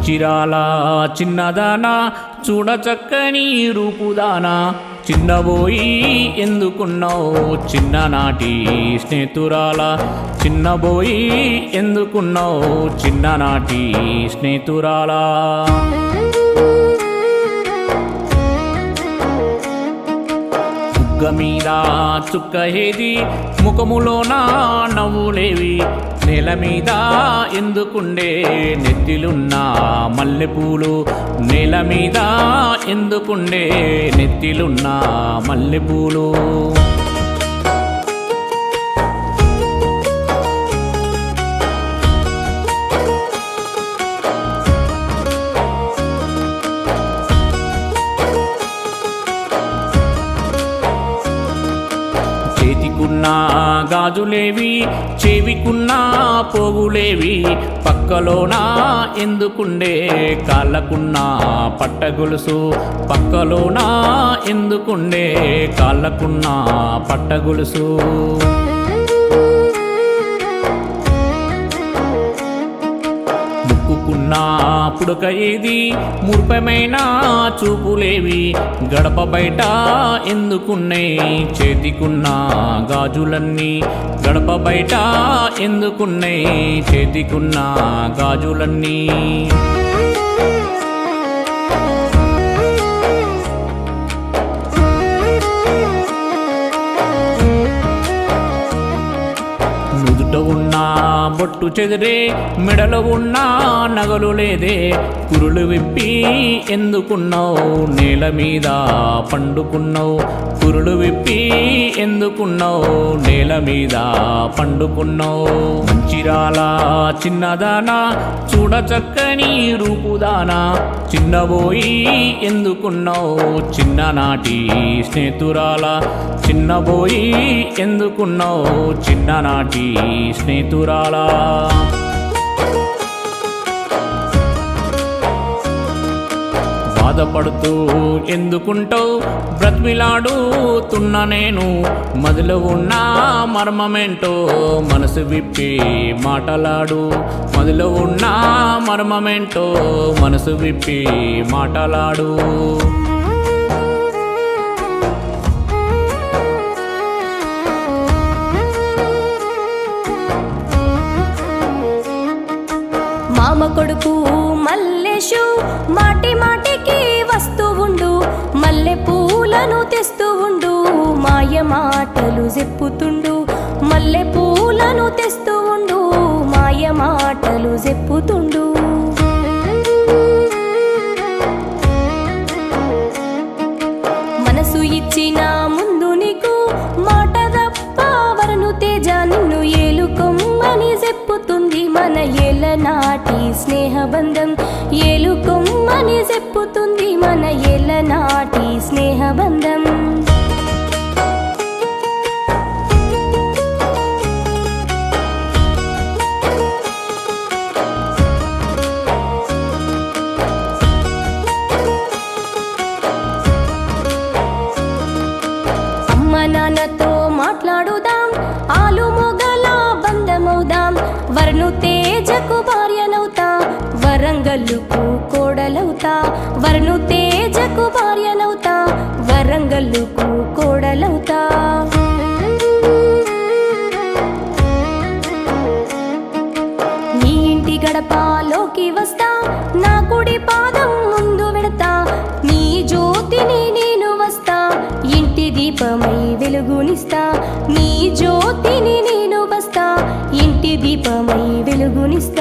మంచిరాల చిన్నదానా చూడ చక్కని రూపుదానా చిన్నబోయి ఎందుకున్నావు చిన్ననాటి స్నేహితురాల చిన్నబోయి ఎందుకున్నావు చిన్ననాటి స్నేహితురాల బుగ్గ మీద చుక్క ఏది ముఖములోన నవ్వులేవి నేల మీద ఎందుకుండే నెత్తిలున్న మల్లెపూలు నేల మీద ఎందుకుండే నెత్తిలున్న మల్లెపూలు చేతికున్న గాజులేవి చెవికున్న పోగులేవి పక్కలోన ఎందుకుండే కాళ్ళకున్న పట్టగొలుసు పక్కలోన ఎందుకుండే కాళ్ళకున్న పట్టగొలుసు ముక్కుకున్న పుడక ఏది మురిపమైన చూపులేవి గడప బయట ఎందుకున్నాయి చేతికున్న గాజులన్నీ గడప బయట ఎందుకున్నాయి చేతికున్న గాజులన్నీ నుదుట ఉన్న బొట్టు చెదిరే మెడలో ఉన్న నగలు లేదే కురులు విప్పి ఎందుకున్నావు నేల మీద పండుకున్నావు కురులు విప్పి ఎందుకున్నావు నేల మీద పండుకున్నావు మంచిరాల చిన్నదానా చూడ చక్కని రూపుదానా చిన్నబోయి ఎందుకున్నావు చిన్ననాటి స్నేహితురాల చిన్నబోయి ఎందుకున్నావు చిన్ననాటి స్నేహితురాల బాధపడుతూ ఎందుకుంటావు బ్రతిమిలాడుతున్నా నేను మదిలో ఉన్న మర్మమేంటో మనసు విప్పి మాటలాడు మదిలో ఉన్న మర్మమేంటో మనసు విప్పి మాటలాడు మామ కొడుకు మల్లేషు మాటి మాటికి వస్తూ ఉండు మల్లె పూలను తెస్తూ ఉండు మాయ మాటలు చెప్పుతుండు మల్లె పూలను తెస్తూ ఉండు మాయ మాటలు చెప్పుతుండు మనసు ఇచ్చిన ముందు నీకు మాట తప్ప వరను తేజ నిన్ను ఏలుకొమ్మని చెప్పుతుంది మన ఏలనాటి స్నేహబంధం ఏలుకొమ్మని చెప్పుతుంది మన ఏలనాటి స్నేహబంధం అమ్మ నాన్నతో మాట్లాడుదాం ఆలు మొగల బంధమవుదాం వరను తేజకు భార్యనవుతా వరంగల్లుకు కోడలవుతా వరను తేజకు భార్యనవుతా వరంగల్లుకు కోడలవుతా నీ ఇంటి గడపలోకి వస్తా నా కుడి పాదం ముందు పెడతా నీ జ్యోతిని నేను వస్తా ఇంటి దీపమై వెలుగునిస్తా నీ జ్యోతిని నేను వస్తా ఇంటి దీపమై వెలుగునిస్తా